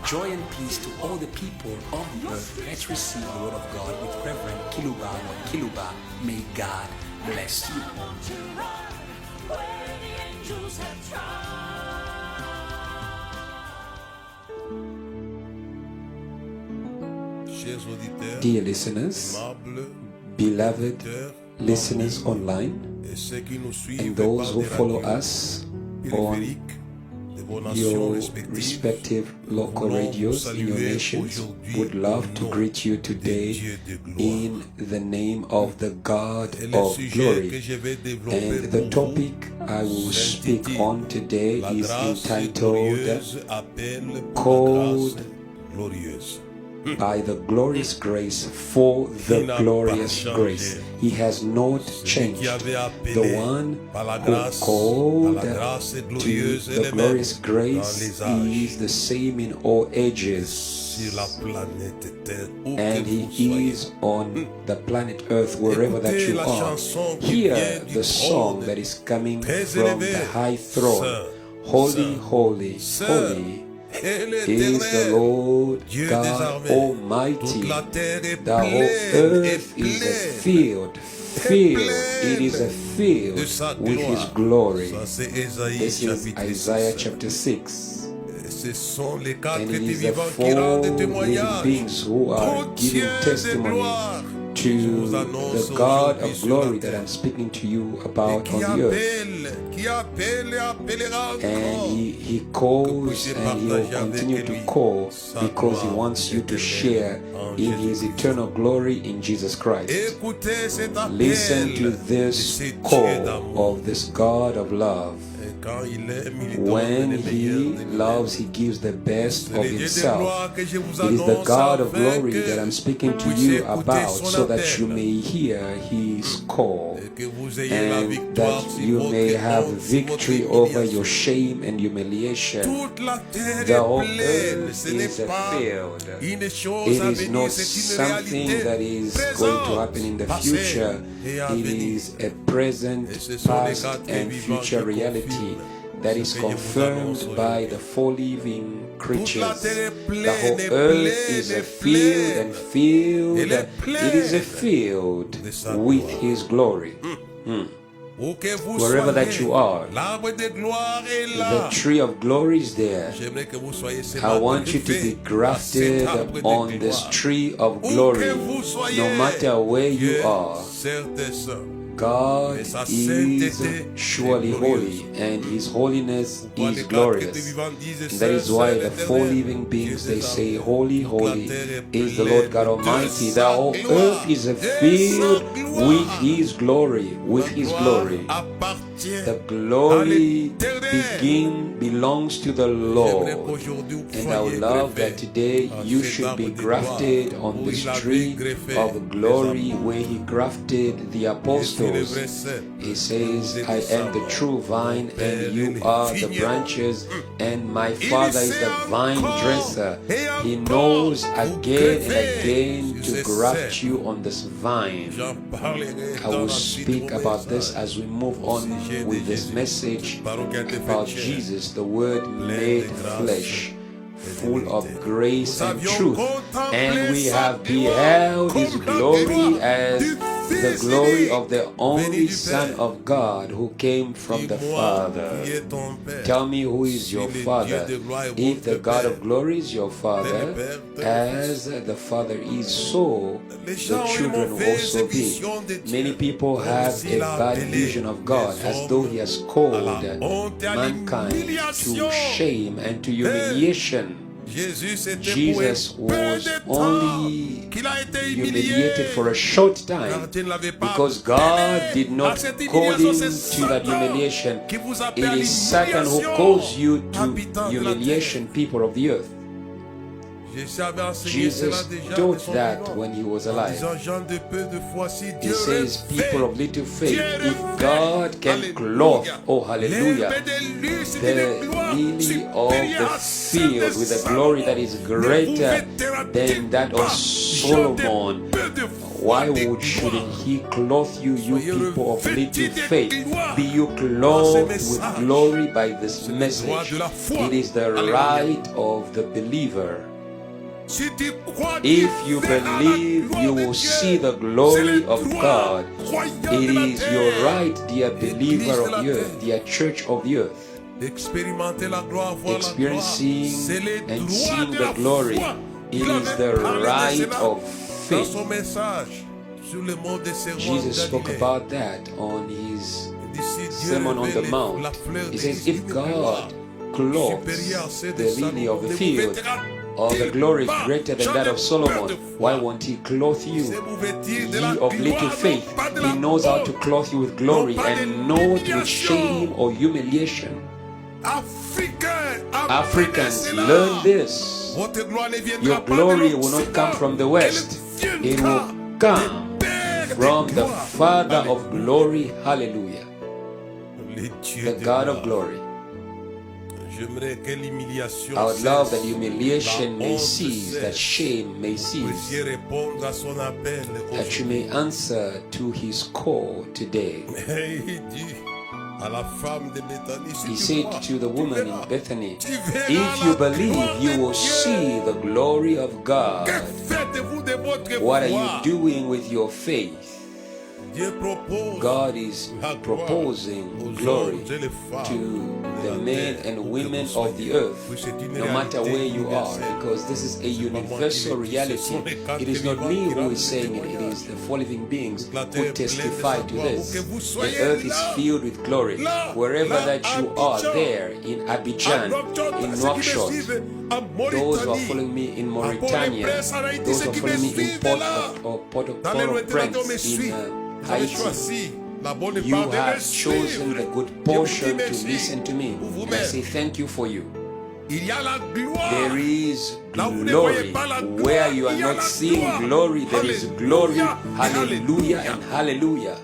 Joy and peace to all the people of the earth. Let's receive the word of God with Reverend Kiluba or Kiluba. May God bless you. Dear listeners, beloved listeners online, and those who follow us on your respective local radios in your nations, would love to greet you today in the name of the God of glory. And the topic I will speak on today is entitled Called by the glorious grace for the glorious grace. He has not changed. The one who called to the glorious grace is the same in all ages. And He is on the planet Earth, wherever that you are. Hear the song that is coming from the high throne. Holy, holy, holy is the Lord God Almighty. The whole earth is a field. It is a field with His glory. This is Isaiah chapter 6. And it is the 4 living beings who are giving testimony to the God of glory that I'm speaking to you about on the earth. And He calls, and He will continue to call, because He wants you to share in His eternal glory in Jesus Christ. Listen to this call of this God of love. When He loves, He gives the best of Himself. It is the God of glory that I'm speaking to you about, so that you may hear His call, and that you may have victory over your shame and humiliation. The whole earth is a field. It is not something that is going to happen in the future. It is a present, past, and future reality that is confirmed by the 4 living creatures. The whole earth is a field, and it is a field with His glory. Wherever that you are, the tree of glory is there. I want you to be grafted on this tree of glory, no matter where you are. God is surely holy, and His holiness is glorious. And that is why the 4 living beings, they say, Holy, holy is the Lord God Almighty. The whole earth is a field with His glory, with His glory. The glory belongs to the Lord. And I would love that today you should be grafted on this tree of glory where He grafted the apostles. He says, I am the true vine, and you are the branches, and my Father is the vine dresser. He knows again and again to graft you on this vine. I will speak about this as we move on with this message about Jesus, the Word made flesh, full of grace and truth. And we have beheld His glory as the glory of the only Son of God, who came from the Father. Tell me, who is your Father? If the God of glory is your Father, as the Father is, so the children will also be. Many people have a bad vision of God, as though He has called mankind to shame and to humiliation. Jesus was only humiliated for a short time, because God did not call Him to that humiliation. It is Satan who calls you to humiliation, people of the earth. Jesus taught that when He was alive. He says, people of little faith, if God can clothe, oh hallelujah, the lily of the field with a glory that is greater than that of Solomon, Why shouldn't he clothe you, you people of little faith? Be you clothed with glory by this message. It is the right of the believer. If you believe, you will see the glory of God. It is your right, dear believer of the earth, dear church of the earth. Experiencing and seeing the glory. It is the right of faith. Jesus spoke about that on his Sermon on the Mount. He says, if God clothes the lily of the field, or the glory greater than that of Solomon, why won't he clothe you, ye of little faith? He knows how to clothe you with glory and not with shame or humiliation. Africans, learn this. Your glory will not come from the west. It will come from the Father of glory. Hallelujah. The God of glory. I would love that humiliation may cease, that shame may cease, that you may answer to his call today. He said to the woman in Bethany, if you believe, you will see the glory of God. What are you doing with your faith? God is proposing glory to the men and women of the earth, no matter where you are, because this is a universal reality. It is not me who is saying it, it is the four living beings who testify to this. The earth is filled with glory. Wherever that you are, there in Abidjan, in Nouakchott, those who are following me in Mauritania, those who are following me in Port-au-Prince, in Haiti, you have chosen the good portion to listen to me. And I say thank you for you. There is glory. Where you are not seeing glory, there is glory. Hallelujah and hallelujah.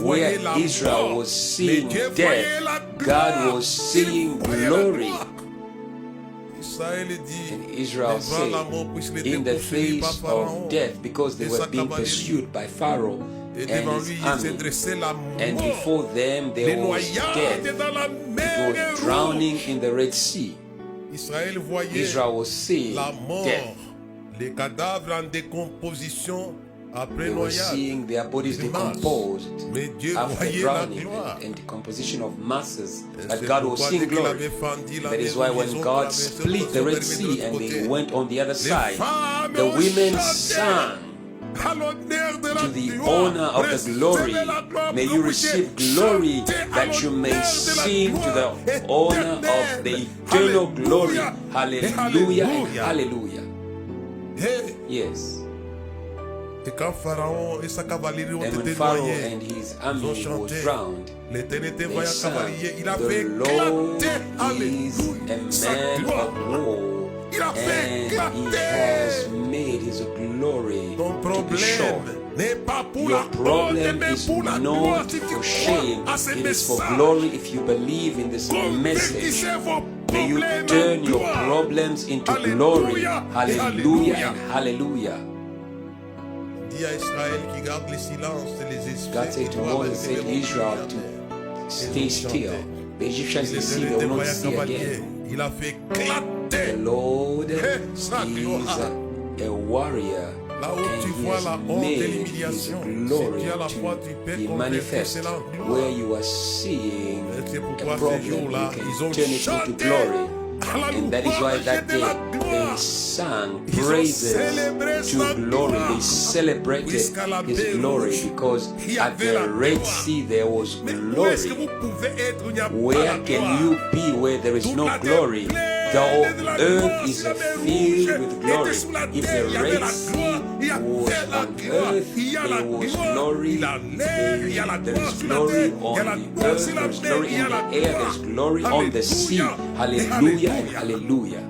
Where Israel was seeing death, God was seeing glory. And Israel said, in the face of death, because they were being pursued by Pharaoh and his army, and before them there was death. It was drowning in the Red Sea. Israel was seeing death. They were seeing their bodies decomposed after drowning and decomposition of masses. But God was seeing glory. That is why when God split the Red Sea and they went on the other side, the women sang to the honor of the glory. May you receive glory that you may sing to the honor of the eternal glory. Hallelujah and hallelujah. Yes. And when Pharaoh and his army were drowned, they sang, the Lord is a man of war, and he has made his glory to be shown. Your problem is not for shame, it is for glory if you believe in this message. May you turn your problems into glory. Hallelujah and hallelujah. God said to Moses, said Israel to stay still. The Egyptians will see, they will not see again. The Lord is a warrior, and he has made his glory to be manifest. Where you are seeing a problem, you can turn it into glory. And that is why that day they sang praises to glory. They celebrated his glory because at the Red Sea there was glory. Where can you be where there is no glory? The earth is filled with glory. If the Red Sea was on earth, there was glory. There is glory on the earth, there is glory in the air, there is glory on the sea. Hallelujah and hallelujah.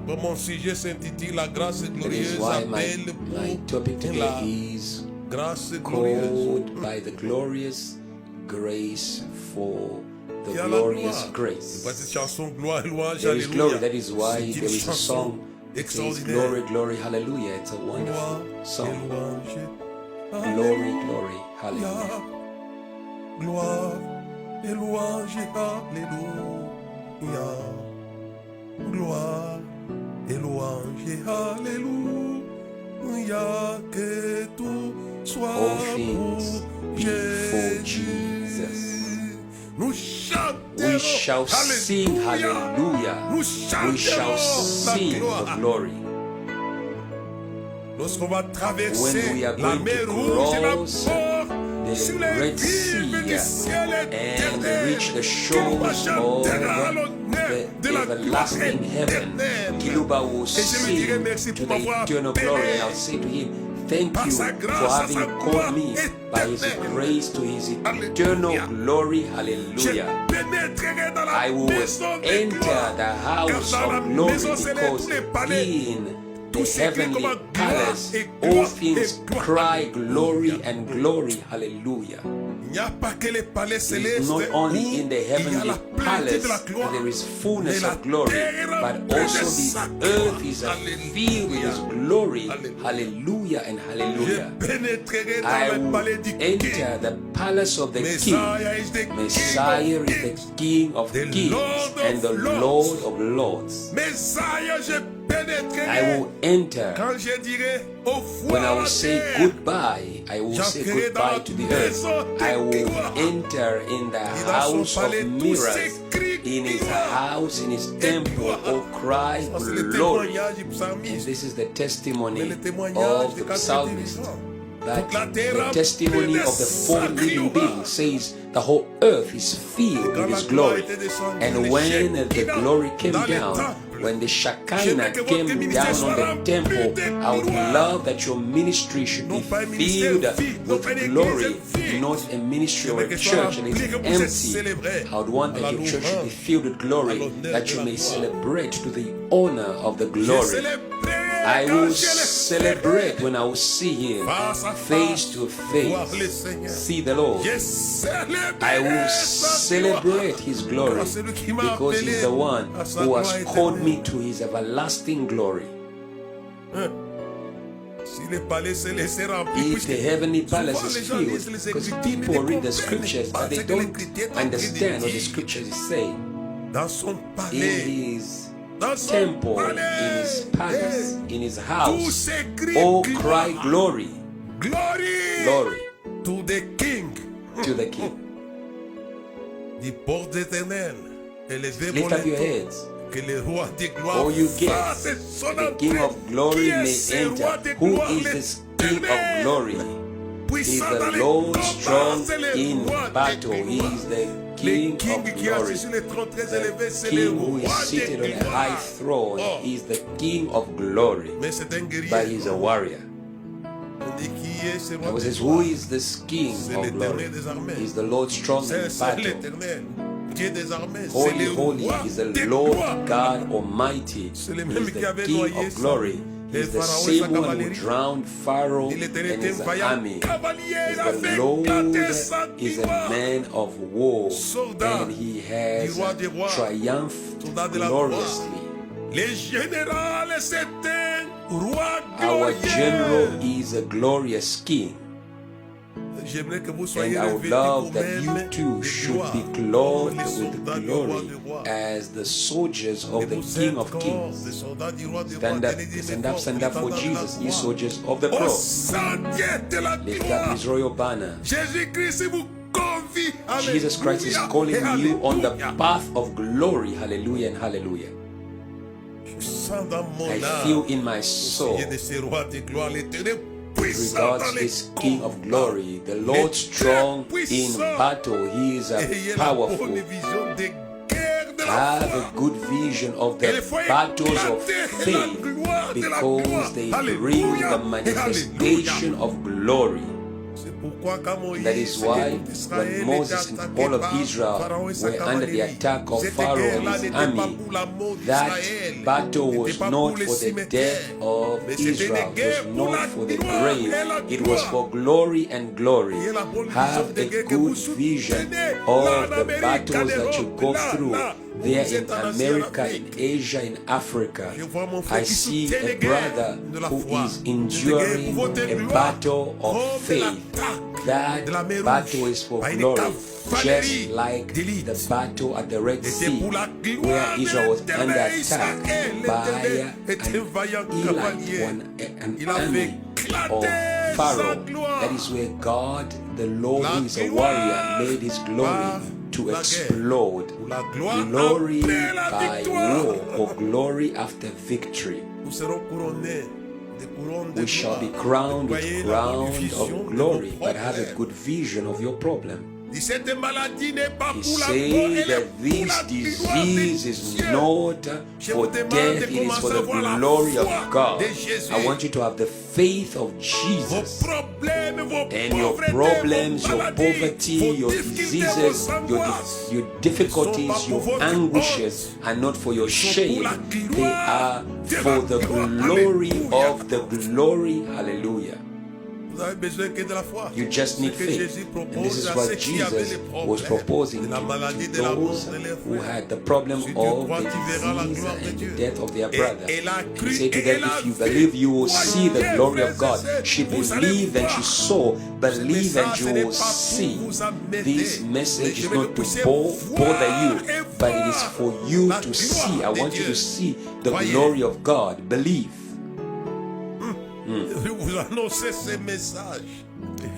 That is why my topic today is called by the glorious grace for the glorious grace. There is glory. That is why there is a song It says, glory, glory, hallelujah. It's a wonderful song. Glory, glory, hallelujah. Gloire et louange, alléluia. Gloire et louange, alléluia. Que tout soit All things pour be for Jesus. Nous We shall sing hallelujah. We shall sing the glory. Lorsqu'on va traverser When we are la going mer to rouge et la cross mort, the sur les Red rives du Sea ciel and éternel, reach the qui shores nous of chantera l'honneur the de la gloire everlasting heaven. éternelle. Kiluba will Et je lui sing dirai merci to pour the m'avoir eternal glory, appelé and I'll say to him, thank par you sa for grâce, à having sa called gloire me by his éternelle. grace to his eternal Alléluia. glory. Je Hallelujah. pénétrerai dans la I will maison de enter gloire. the house Car dans la of glory maison céleste, because tous les palais, in tout the s'écrit heavenly comme gloire palace et all gloire things et gloire. cry glory Alléluia. and glory. Hallelujah. Il n'y a pas que les palais It's célestes not only où in the il y a heavenly la plénitude palace de la that gloire, there is fullness mais la of glory, terre est but remplie de also sa the gloire. earth is filled with his glory. Hallelujah and Je hallelujah. pénétrerai I dans le will palais du enter King. the palace of the King. Messiah is the Messiah King of is Kings. the King of The kings Lord of and the lords. Lord of lords. Messiah, je I pénétrerai. will enter. Quand je dirai au When I revoir will à say terre, goodbye, I will say goodbye to the earth. I will enter in the house of mirrors, in his house, in his temple, oh cry c'est le glory. témoignage du And psalmiste. this is the testimony Mais le témoignage of des the 4 psalmist. vivants. That Toute la terre the testimony remplie de of the four sa living gloire. beings says the whole earth is filled Quand with la his gloire glory. était descendue, And les when the Shekinah glory came dans les down, temples, when the Shekinah j'aimerais que votre came ministère down soit on the rempli temple, de I would gloire. love that your ministry should be Non pas un ministère filled vide, non with pas une église glory, vide. not a ministry or J'aimerais a que ce soit church that rempli, is que vous puissiez empty. célébrer I would want à la that your church should be louange, filled with à glory, l'honneur that de you la may gloire. celebrate to the honor of the Je glory. célébrerai I quand will je le celebrate ferai. when I will see him Face à face face, to voir le face, Seigneur. see the Lord. Je I célébrerai will sa celebrate gloire. his glory Car celui qui m'a because he's appelé the one à sa who gloire has called éternelle. me to his everlasting glory. Si le palais céleste est rempli, If puisque the heavenly palace souvent is les gens filled, lisent les because Écritures, mais people ne read the comprennent scriptures, pas but they ce que don't l'Écriture est en train de understand what the dire. scriptures is saying. Dans son In palais, his dans son temple, in palais, his palace, in his tout house, s'écrit oh gloire. cry glory, Glory, glory to the King. to the King. Du porte éternel, élevez Lift vos up your lettres, heads. que le roi de gloire Oh, you fasse gates, son the King entrée. of glory Qui est may ce enter. roi de Who gloire, is this King of l'Éternel? glory? He is Puissant dans the les Lord combats, strong c'est le in roi de battle. He gloire. is the Le King King of qui est assis glory. sur le trône très élevé, c'est le King who is roi seated de on a gloire. high throne. Oh. He is the King of glory. Mais c'est un But he guerrier. is a warrior. On dit qui est ce The roi Bible de says, gloire? who is this King C'est of l'Éternel glory? des armées. He is the Lord strong in C'est battle. l'Éternel, Dieu des armées. C'est Holy, le holy roi is the de Lord gloire. God Almighty. C'est le He même is qui the avait King noyé of glory. He les is the pharaons et sa same one who cavalerie. drowned Pharaoh L'Éternel and était his un vaillant army. cavalier. Il a The fait Lord éclater sa is a gloire. man of war, Soldat and he has du roi des rois, triumphed soldat de la gloriously. Les généraux, c'est un roi Our glorieux. general is a glorious king, J'aimerais que vous and soyez I would revêtus love that you vous-même too de should gloire, be comme clothed les with soldats du roi glory des rois. as the soldiers Et of the vous King êtes of comme Kings. des soldats du roi des rois. Stand up, Tenez des stand up, efforts, stand up for prétendant la Jesus, ye gloire. soldiers of the Au cross. sentier de la Lift up gloire. his royal banner. Jésus-Christ vous convie. Jesus Christ is calling you on the path of glory. Hallelujah and hallelujah. Je sens dans mon I âme. feel in my soul Il y a de ces rois de gloire, l'Éternel puissant dans regards les this King of combats. glory, the Lord strong in battle. He is Ayez la bonne powerful. vision des guerres de la Have a foi. good vision of the battles of faith because they bring the manifestation of glory. C'est pourquoi quand Moïse That is why when Moses and all of Israel were under the attack of Pharaoh and his army, that battle was not for the death of Israel, it was not for the grave, it was for glory and glory. Have a good vision of the battles that you go through there in America, in Asia, in Africa. I see a brother who is enduring a battle of faith. That battle is for glory, just like the battle at the Red Sea, where Israel was under attack by an army of Pharaoh. That is where God, the Lord who is a warrior, made his glory to explode. Glory by war, or glory after victory. We shall be crowned with crowns of glory, but have a good vision of your problem. He said that this disease is not for death, it is for the glory of God. I want you to have the faith of Jesus, and your problems, your poverty, your diseases, your difficulties, your anguishes are not for your shame. They are for the glory of the glory. Hallelujah. You just need faith. And this is what Jesus was proposing to those who had the problem of the disease and the death of their brother. He said to them, if you believe, you will see the glory of God. She believed and she saw. Believe and you will see. This message is not to bother you, but it is for you to see. I want you to see the glory of God. Believe. Vous annoncez ces messages.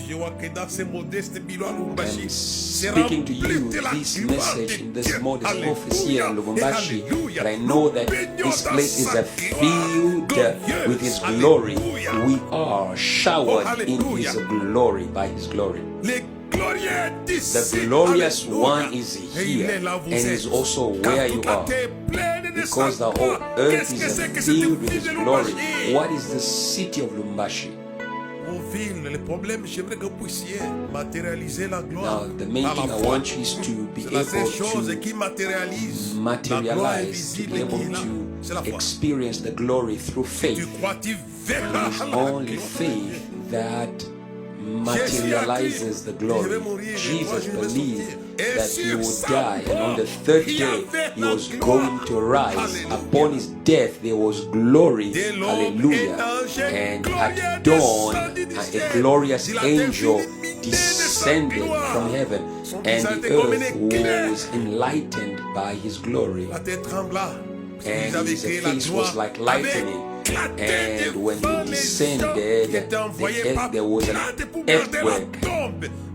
Je vois que dans ces modestes bureaux à Lubumbashi, speaking to you this message in this modest office here in Lubumbashi, but I know that this place is filled with His glory. We are showered in His glory, by His glory. The glorious one is here and is also where you are, because the whole earth is filled with His glory. What is the city of Lubumbashi? Now, the main thing I want you is to be able to materialize, to be able to experience the glory through faith. And it is only faith that materializes the glory. Jesus believed that He would die, and on the third day He was going to rise. Upon His death there was glory. Hallelujah. And at dawn a glorious angel descended from heaven, and the earth was enlightened by His glory, and His face was like lightning. And when He descended, there was an earthquake.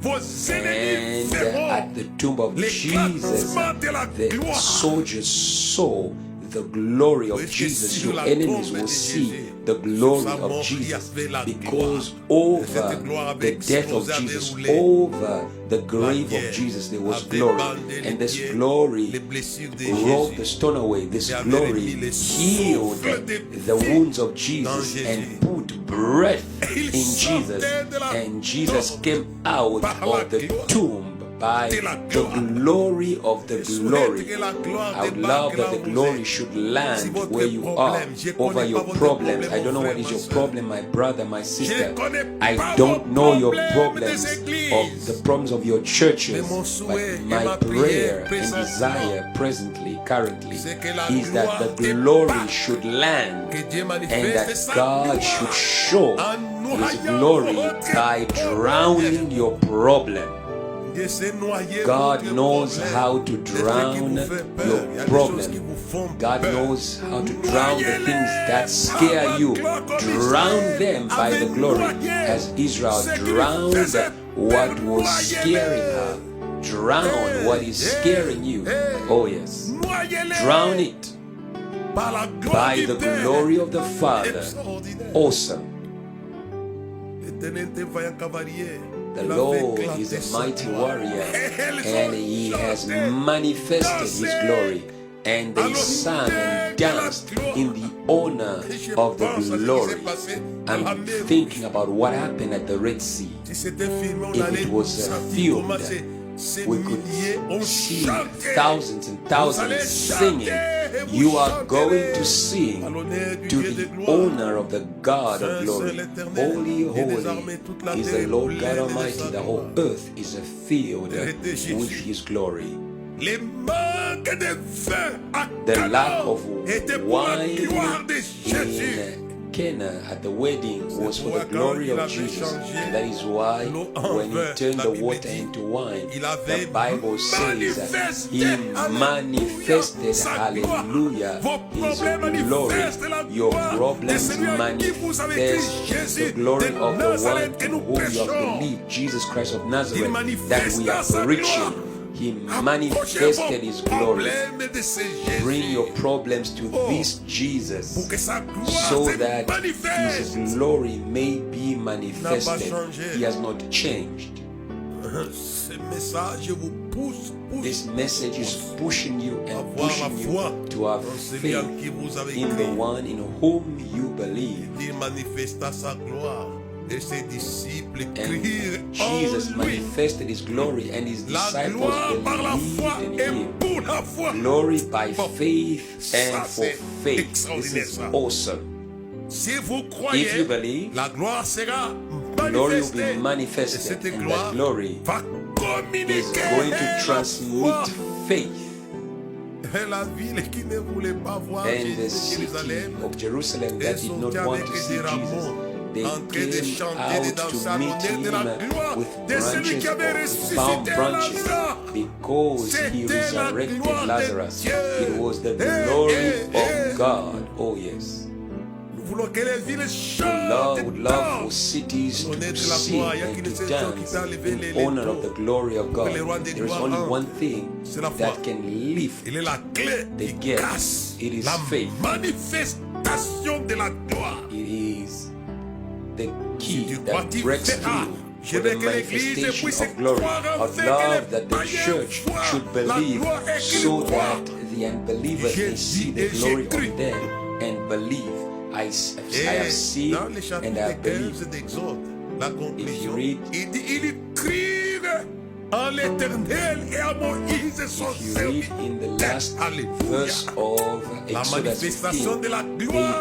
And at the tomb of Jesus, the soldiers saw the glory of Jesus. Your enemies will see the glory of Jesus, because over the death of Jesus, over the grave of Jesus, there was glory, and this glory rolled the stone away. This glory healed the wounds of Jesus and put breath in Jesus, and Jesus came out of the tomb by the glory of the glory. I would love that the glory should land where you are, over your problems. I don't know what is your problem, my brother, my sister. I don't know your problems, of the problems of your churches, but my prayer and desire currently, is that the glory should land, and that God should show His glory by drowning your problem. God knows how to drown your problem. God knows how to drown the things that scare you. Drown them by the glory, as Israel drowned what was scaring her. Drown what is scaring you. Oh yes. Drown it by the glory of the Father. Awesome. The Lord is a mighty warrior, and He has manifested His glory, and they sang and danced in the honor of the glory. I'm thinking about what happened at the Red Sea. If it was filmed, we could see thousands and thousands singing. You are going to sing to the honor of the God of glory. Holy, holy is the Lord God Almighty. The whole earth is filled with His glory. Les manques de vin à The lack of était pour la wine gloire de Jésus. in Cana at the wedding was for the glory of Jesus. And that is why when he turned the water into wine, the Bible says that he manifested, hallelujah, his glory. Your problems manifest the glory of the one in whom you have believed, Jesus Christ of Nazareth, that we are preaching. He manifested his glory. Bring your problems to this Jesus so that his glory may be manifested. He has not changed. This message is pushing you and pushing you to have faith in the one in whom you believe. And Jesus manifested his glory and his disciples believed in him. Glory by faith and for faith. This is awesome. If you believe, glory will be manifested, and that glory is going to transmit faith. And the city of Jerusalem that did not want to see Jesus, they came out to meet him with branches, palm branches, because he resurrected Lazarus. It was the glory of God. Oh yes. Would love for cities to sing and to dance in honor of the glory of God. There is only one thing that can lift the gate. It is faith. It is the key that breaks through for the manifestation of glory, of love that the church should believe, so that the unbelievers may see the glory on them and believe. I have seen and I believe. If you read, in the last verse of Exodus 15, they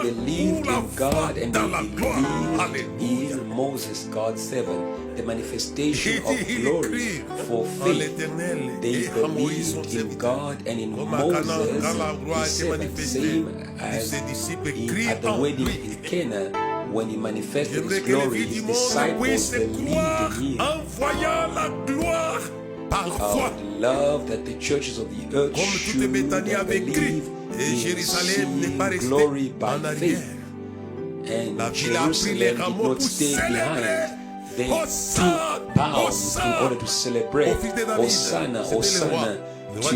believed in God and they believed in Moses, God's servant, the manifestation of glory for faith. They believed in God and in Moses, his servant, same as at the wedding in Cana. When he manifested his glory, his disciples believed in him. I would love that the churches of the earth should believe in seeing glory by faith. And Jerusalem did not stay behind. They took bows in order to celebrate Hosanna, Hosanna to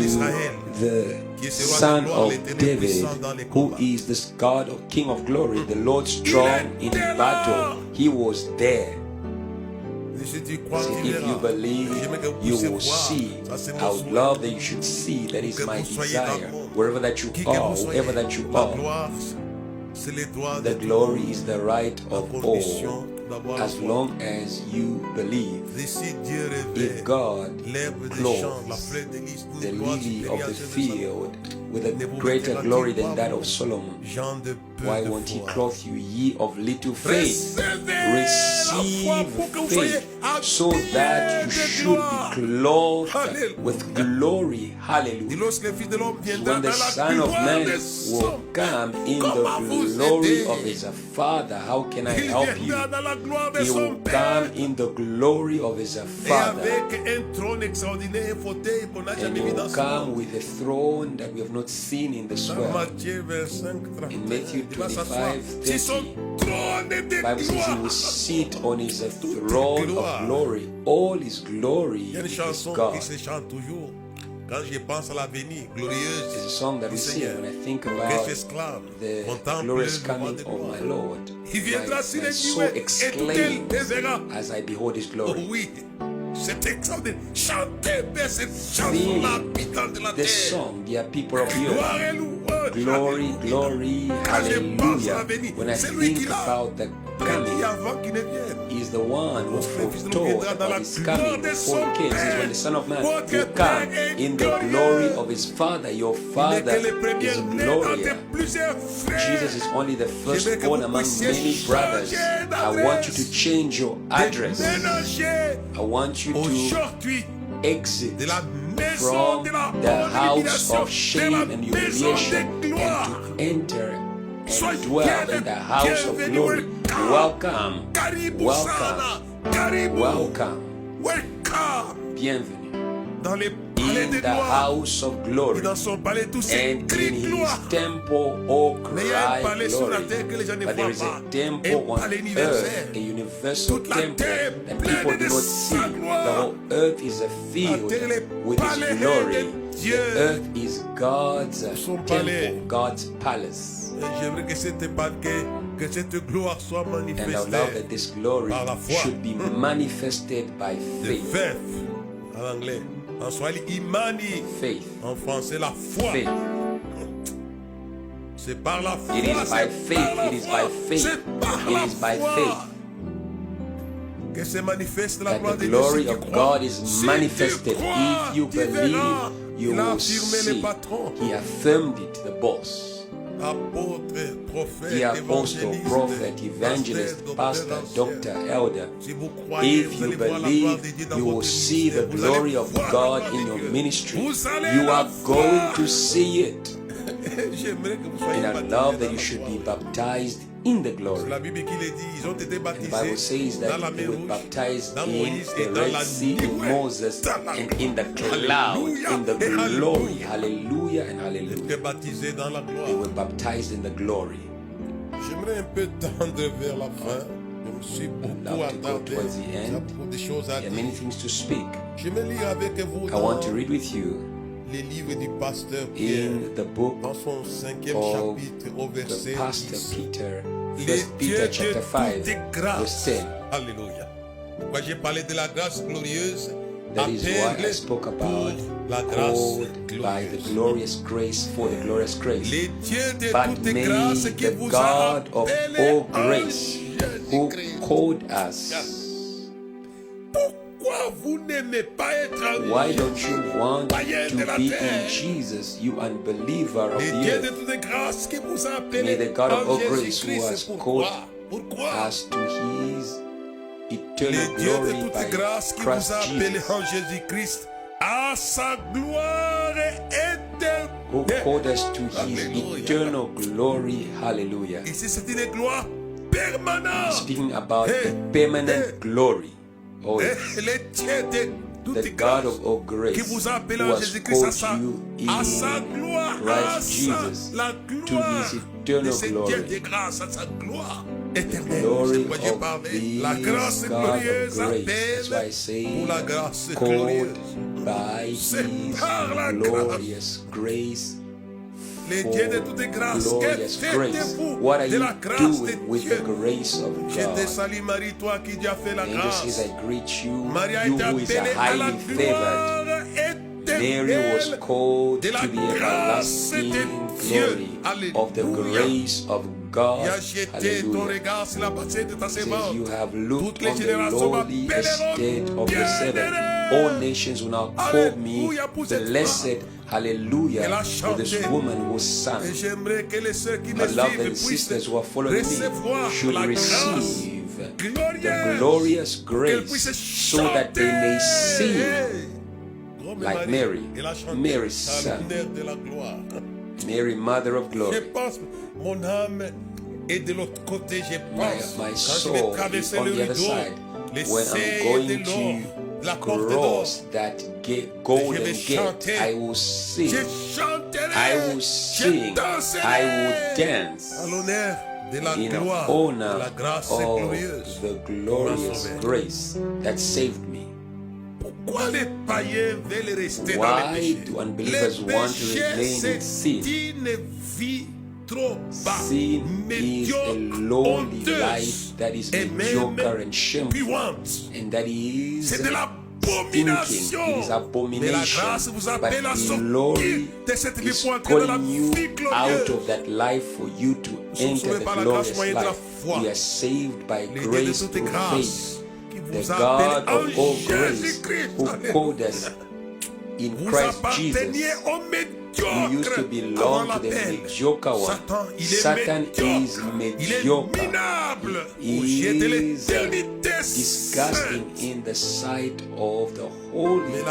the Son of David, who is the God of King of Glory, the Lord strong in battle. He was there. If you believe, you will see. I would love that you should see. That is my desire. Wherever that you are, whoever that you are, the glory is the right of all. As long as you believe. If God clothes the lily of the field with a greater glory than that of Solomon, why won't he clothe you, ye of little faith? Receive faith so that you should be clothed with glory. Hallelujah. When the Son of Man will come in the glory of his Father, how can I help you? He will come in the glory of his Father, and he will come with a throne that we have not seen in this world. In Matthew 25:30, the Bible says he will sit on his throne of glory. All his glory is God. It's a song that we sing when I think about the glorious coming of my Lord. My soul exclaims as I behold his glory. Sing this song, dear people of the earth. Glory, glory, hallelujah. When I think about the coming, is the one who foretold about his coming before he came. Is when the Son of Man will come in the glory of his Father. Your Father is Gloria. Jesus is only the firstborn among many brothers. I want you to change your address. I want you to exit from the house of shame and humiliation and to enter and dwell in the house of glory. Welcome, welcome, welcome. Bienvenue in the house of glory and in his temple, oh cry glory. But there is a temple on earth, a universal temple that people do not see. The whole earth is filled with his glory. The earth is God's temple, God's palace. And I love that this glory should be manifested by faith. En swahili, imani. Faith. En français, la foi. Faith. C'est par la foi. It is by faith. It is by faith. It is by faith. Que se manifeste la gloire de Dieu. That the glory of God is manifested. If you believe, you will see. He affirmed it, the boss. The apostle, prophet, evangelist, pastor, doctor, elder. If you believe, you will see the glory of God in your ministry. You are going to see it. And I love that you should be baptized in the glory. And the Bible says that they were baptized in the Red Sea, in Moses, and in the cloud, in the glory. Hallelujah and hallelujah. They were baptized in the glory. J'aimerais un peu tendre vers la fin. Je me suis beaucoup attardé. Towards the end. There are many things to speak. Je vais lire avec vous I want to read with you les livres du pasteur in the book dans son 5e of chapitre au verset the Pastor 10. Peter, 1 Peter chapter 5, verse 10. Alléluia. Moi j'ai parlé de la grâce glorieuse. That is why I spoke about called by the glorious grace, for the glorious grace. But may the God of all grace, who called us, why don't you want to be in Jesus, you unbeliever of the earth? May the God of all grace, who has called us to his eternal glory by Christ Jesus, who called us to his eternal glory. Hallelujah. Speaking about the permanent glory. Oh, the God of all grace, who has called you in Christ Jesus to his eternal glory. The glory of this God of grace. That's why I say, called by his glorious grace. For glorious grace. What are you doing with the grace of God? Angel says, I greet you, you who is a highly favored. Mary was called to the everlasting glory of the grace of God. Hallelujah. Says, you have looked on the lowly estate of the servant. All nations will now call me blessed. Hallelujah. For this woman whose son. I love that the sisters who are following me should receive the glorious grace so that they may sing like Mary, Mary's son, Mary, mother of glory. My soul is on the other side. When I'm going to cross that golden gate, I will sing, I will sing, I will dance in honor of the glorious grace that saved me. Why do unbelievers want to remain in sin? Sin is a lowly life that is mediocre and shameful, and that is stinking. It is abomination. But the glory is calling you out of that life for you to enter the glorious life. We are saved by grace through faith. The God of all grace, who called us in Christ Jesus. You used to belong to the mediocre one. Satan is mediocre. He is disgusting in the sight of the holy.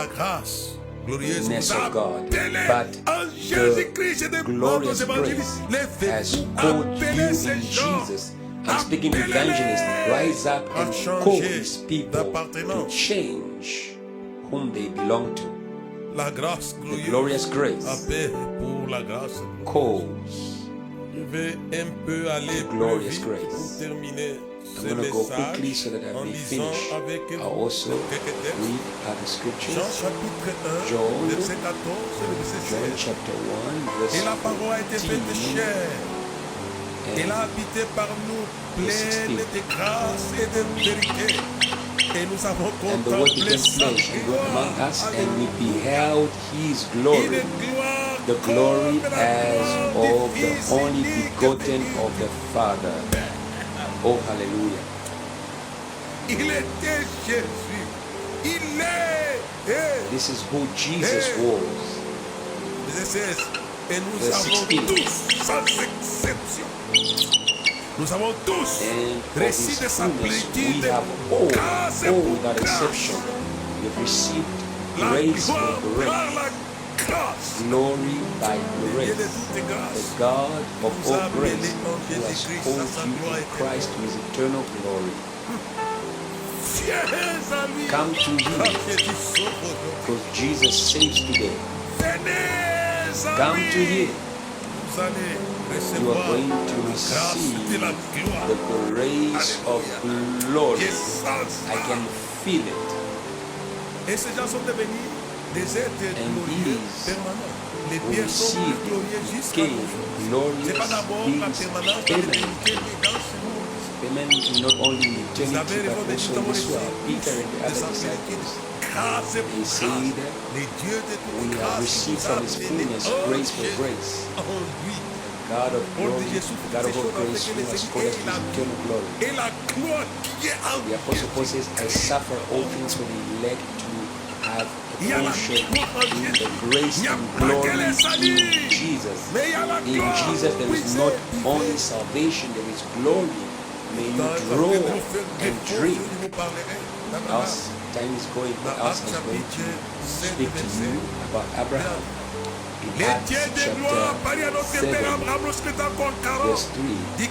gloriousness of God, but the glorious grace has called you in Jesus. I'm speaking to evangelists. Rise up and call these people to change whom they belong to. The glorious grace calls the glorious grace. I'm going to go quickly so that I may finish. I also read other scriptures. John chapter 1 verse 15. Elle a habité par nous pleine de grâce et de vérité. Et nous avons contemplé sa gloire. And we beheld his glory, the glory as of the only begotten of the Father. Oh, hallelujah. Il était Jésus. Il est. This is who Jesus was. Et nous avons tous, sans exception, nous avons tous reçu de sa plénitude, grâce et pour grâce. We've received grace for grace, glory by grace. The God of all grace who has called you in Christ to his eternal glory. Come to him, because Jesus saves today. Come to him. You are going to receive the grace of glory. I can feel it. And these who received came glorious beings permanent not only in eternity but also in this world. Peter and the other disciples, they said, we have received from his fullness grace for grace. The God of glory, the God of all grace, who has called us to his eternal glory. The Apostle Paul says, I suffer all things for the elect to have a portion in the grace and glory in Jesus. In Jesus there is not only salvation, there is glory. May you draw and drink. Us, time is going, us is going to speak to you about Abraham. In Acts chapter 7, verse 3, the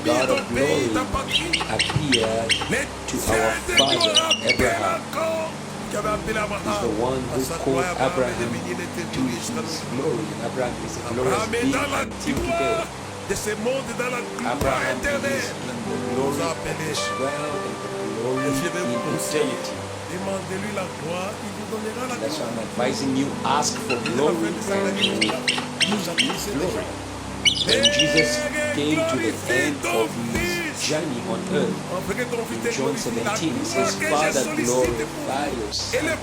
God of glory appeared to our father Abraham. He's the one who called Abraham to his glory. Abraham is a glorious being until today. Abraham is in the glory of this world and the glory in eternity. That's why I'm advising you, ask for glory and you will give glory. When Jesus came to the end of his journey on earth, in John 17, he says, Father, glorify your Son, that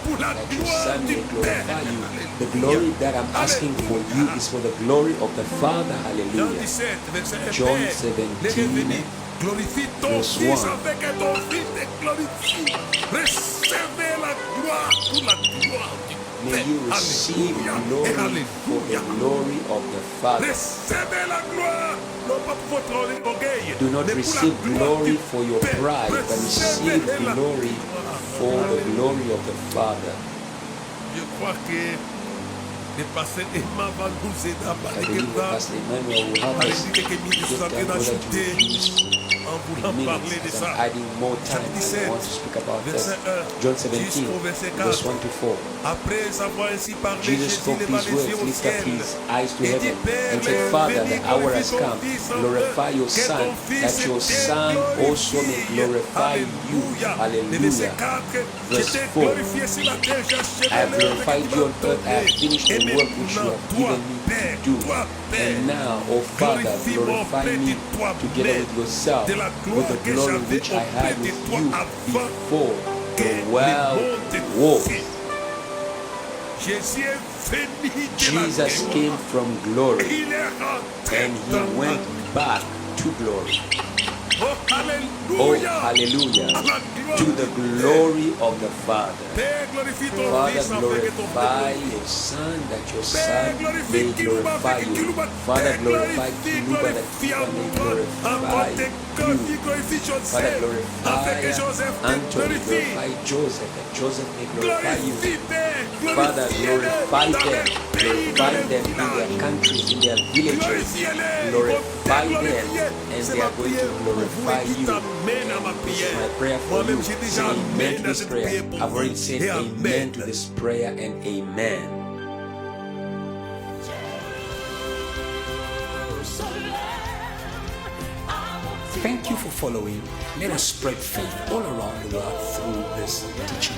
your Son may glorify you. The glory that I'm asking for you is for the glory of the Father. Hallelujah. John 17, verse 1. May you receive glory for the glory of the Father. Do not receive glory for your pride, but receive glory for the glory of the Father. I believe the Pastor Emmanuel will help us just minutes as I'm adding more time. I want to speak about that. John 17, verse 1 to 4. Jesus spoke these words, lifted up his eyes to heaven, and said, Father, the hour has come. Glorify your Son, that your Son also may glorify you. Hallelujah. Verse 4. I have glorified you on earth. I have finished the work which you have given me to do. And now, O Father, glorify me together with yourself, with the glory which I had with you before the world was. Jesus came from glory and he went back to glory. Oh, hallelujah, to the glory of the Father. Father, glorify your Son, that your Son may glorify you. Father, glorify Kiluba, that Kiluba may glorify Father, glorify Anthony, glorify Joseph, and Joseph may glorify you. Father, glorify them in their countries, in their villages. Glorify them, and they are going to glorify you. This is my prayer for you. Say amen to this prayer. I've already said amen to this prayer, and amen. Thank you for following. Let us spread faith all around the world through this teaching.